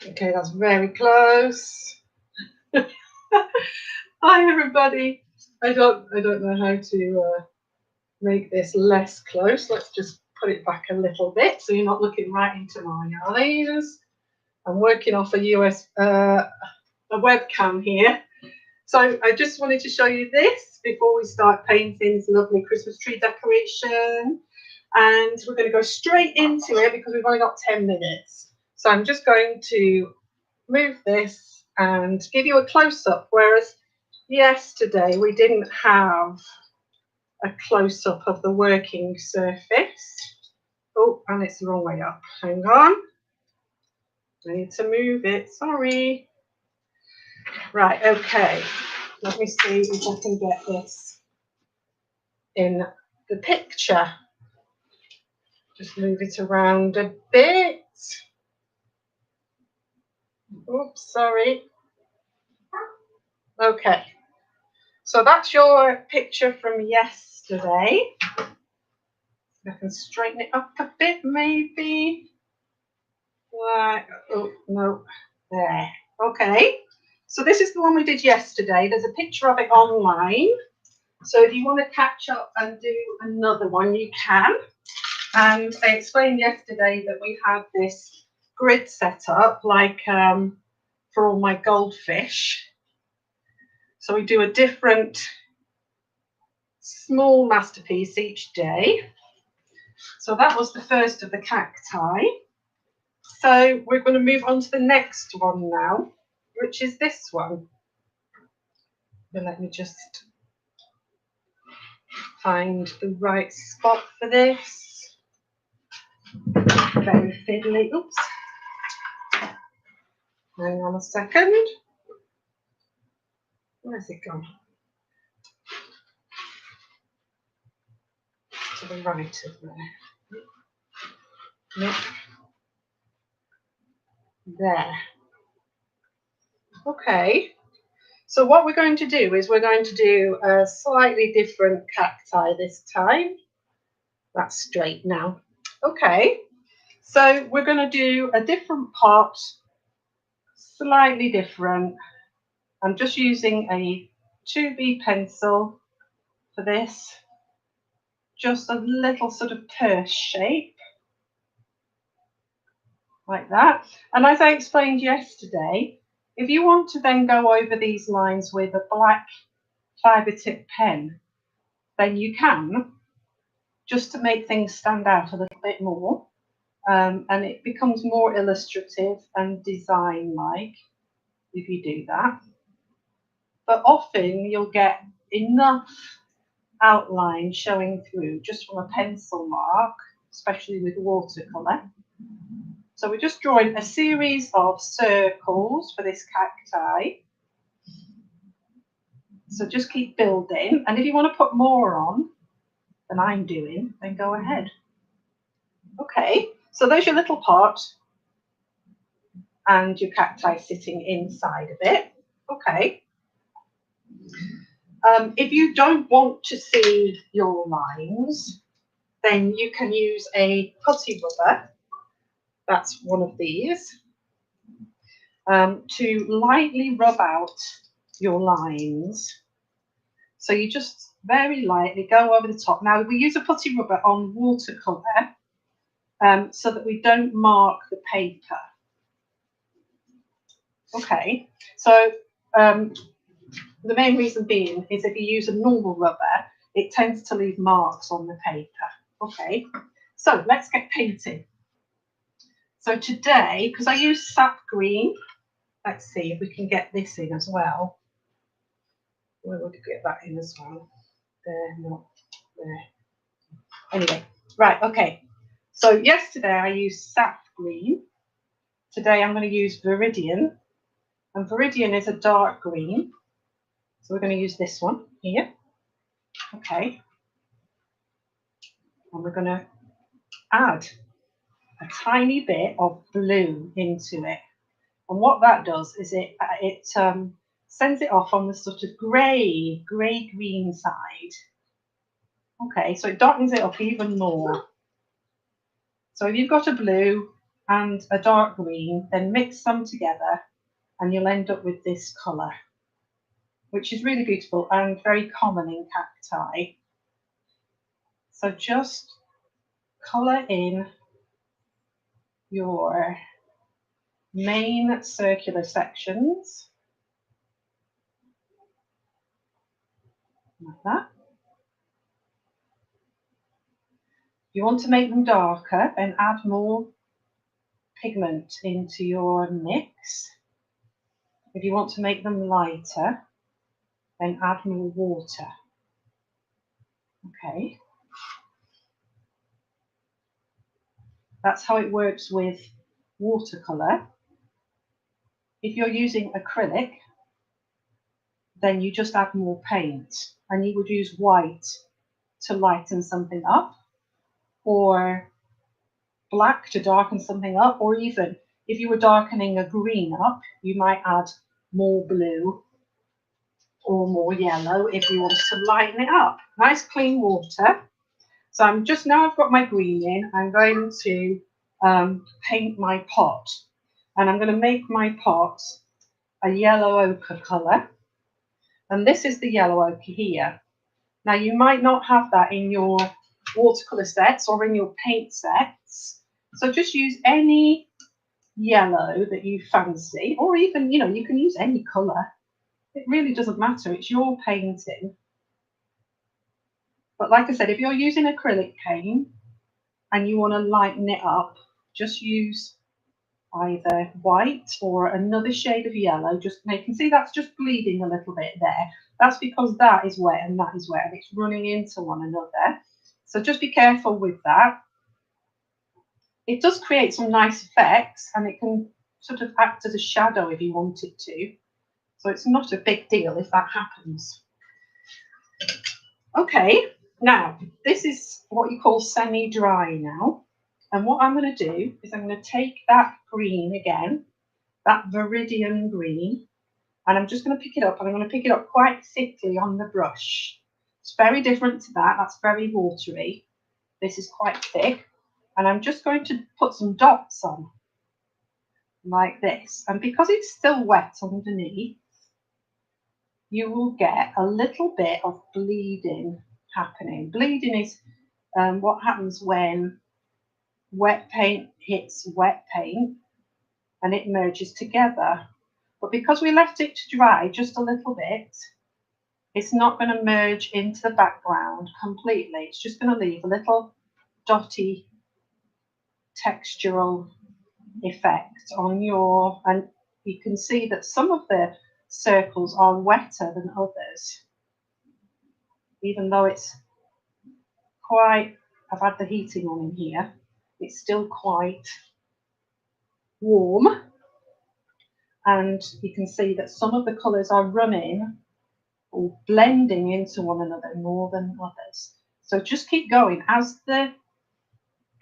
Okay, that's very close. Hi everybody. I don't know how to make this less close. Let's just put it back a little bit so you're not looking right into my eyes. I'm working off a webcam here. So I just wanted to show you this before we start painting this lovely Christmas tree decoration. And we're going to go straight into it because we've only got 10 minutes. So I'm just going to move this and give you a close-up, whereas yesterday we didn't have a close-up of the working surface. Oh, and it's the wrong way up. Hang on. I need to move it. Sorry. Right, okay. Let me see if I can get this in the picture. Just move it around a bit. Oops, sorry. Okay. So that's your picture from yesterday. I can straighten it up a bit, maybe. Right. Oh, no. There. Okay. So this is the one we did yesterday. There's a picture of it online. So if you want to catch up and do another one, you can. And I explained yesterday that we had this grid set up, like for all my goldfish. So we do a different small masterpiece each day. So that was the first of the cacti. So we're going to move on to the next one now, which is this one. But let me just find the right spot for this. Very fiddly. Oops. Hang on a second. Where's it gone? To the right of there. Yep. There. Okay. So what we're going to do is we're going to do a slightly different cacti this time. That's straight now. Okay. So we're going to do a different pot, slightly different. I'm just using a 2B pencil for this. Just a little sort of purse shape. Like that. And as I explained yesterday, if you want to then go over these lines with a black fibre tip pen, then you can, just to make things stand out a little bit more. And it becomes more illustrative and design-like if you do that. But often you'll get enough outline showing through just from a pencil mark, especially with watercolour. So we're just drawing a series of circles for this cacti. So just keep building. And if you want to put more on than I'm doing, then go ahead. Okay, so there's your little pot and your cacti sitting inside of it. Okay. If you don't want to see your lines, then you can use a putty rubber. That's one of these. To lightly rub out your lines. So you just very lightly go over the top. Now we use a putty rubber on watercolour so that we don't mark the paper. Okay, so the main reason being is if you use a normal rubber, it tends to leave marks on the paper. Okay, so let's get painting. So today, because I use sap green, let's see if we can get this in as well. Where would we get that in as well? There, not there. Anyway, right, okay. So yesterday I used sap green. Today I'm going to use Viridian. And Viridian is a dark green. So we're going to use this one here. Okay. And we're going to add a tiny bit of blue into it. And what that does is it sends it off on the sort of grey-green side. Okay, so it darkens it up even more. So if you've got a blue, and a dark green, then mix them together and you'll end up with this colour, which is really beautiful and very common in cacti. So just colour in your main circular sections like that. If you want to make them darker, then add more pigment into your mix. If you want to make them lighter, then add more water. Okay. That's how it works with watercolour. If you're using acrylic, then you just add more paint and you would use white to lighten something up, or black to darken something up, or even if you were darkening a green up, you might add more blue or more yellow if you wanted to lighten it up. Nice clean water. So now I've got my green in, I'm going to paint my pot, and I'm going to make my pot a yellow ochre colour, and this is the yellow ochre here. Now you might not have that in your watercolour sets or in your paint sets, so just use any yellow that you fancy, or even, you can use any colour. It really doesn't matter, it's your painting. But like I said, if you're using acrylic paint and you want to lighten it up, just use either white or another shade of yellow. You can see that's just bleeding a little bit there. That's because that is wet and that is wet and it's running into one another. So just be careful with that. It does create some nice effects and it can sort of act as a shadow if you want it to. So it's not a big deal if that happens. Okay, now this is what you call semi-dry now. And what I'm going to do is I'm going to take that green again, that viridian green, and I'm just going to pick it up, and I'm going to pick it up quite thickly on the brush. It's very different to that. That's very watery. This is quite thick. And I'm just going to put some dots on like this. And because it's still wet underneath, you will get a little bit of bleeding happening. Bleeding is what happens when wet paint hits wet paint and it merges together. But because we left it to dry just a little bit, it's not going to merge into the background completely. It's just going to leave a little dotty textural effect on and you can see that some of the circles are wetter than others, even though it's I've had the heating on in here, it's still quite warm, and you can see that some of the colours are running or blending into one another more than others. So just keep going. As the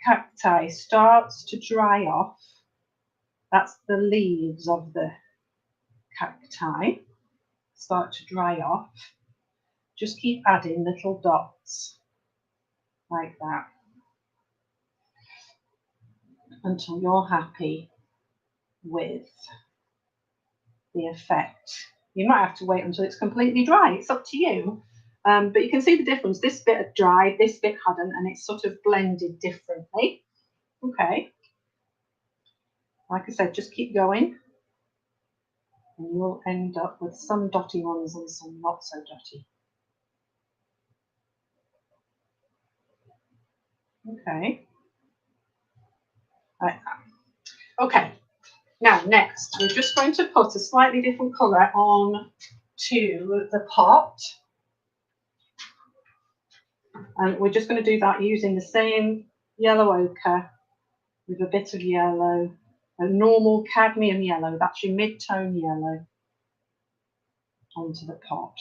cacti starts to dry off, that's the leaves of the cacti start to dry off, just keep adding little dots like that until you're happy with the effect. You might have to wait until it's completely dry, it's up to you. But you can see the difference. This bit had dried, this bit hadn't, and it's sort of blended differently. Okay. Like I said, just keep going and you'll end up with some dotty ones and some not so dotty. Okay. Like that. Okay. Now, next, we're just going to put a slightly different colour on to the pot. And we're just going to do that using the same yellow ochre with a bit of yellow, a normal cadmium yellow, that's your mid-tone yellow, onto the pot,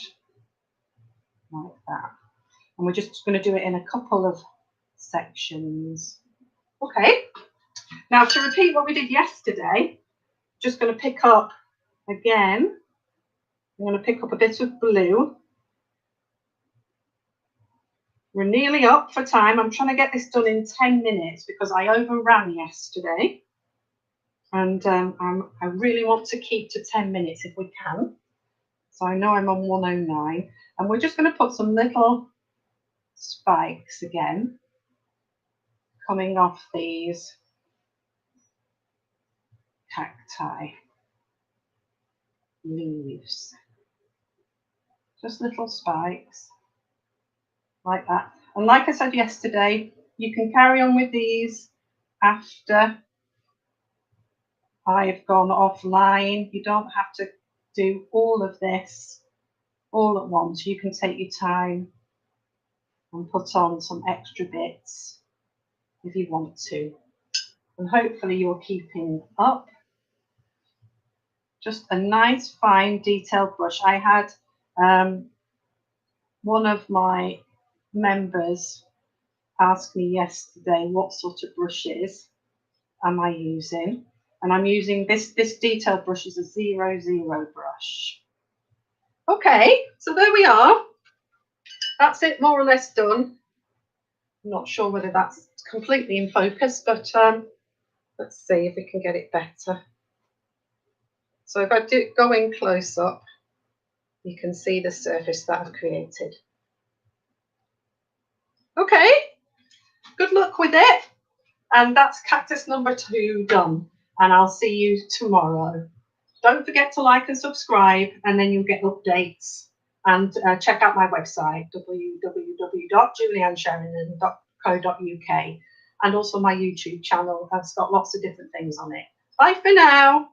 like that. And we're just going to do it in a couple of sections. Okay, now to repeat what we did yesterday, just going to pick up again, I'm going to pick up a bit of blue. We're nearly up for time. I'm trying to get this done in 10 minutes because I overran yesterday. And I really want to keep to 10 minutes if we can. So I know I'm on 109. And we're just going to put some little spikes again coming off these cacti leaves. Just little spikes like that. And like I said yesterday, you can carry on with these after I've gone offline. You don't have to do all of this all at once. You can take your time and put on some extra bits if you want to. And hopefully you're keeping up. Just a nice fine detailed brush. I had one of my members ask me yesterday what sort of brushes am I using, and I'm using this detail brush is a 00 brush. Okay, so there we are. That's it, more or less done. I'm not sure whether that's completely in focus, but let's see if we can get it better. So if I do go in close up, you can see the surface that I've created. Okay, good luck with it. And that's cactus number 2 done. And I'll see you tomorrow. Don't forget to like and subscribe, and then you'll get updates. And check out my website, www.juliannesheridan.co.uk, and also my YouTube channel. That's got lots of different things on it. Bye for now.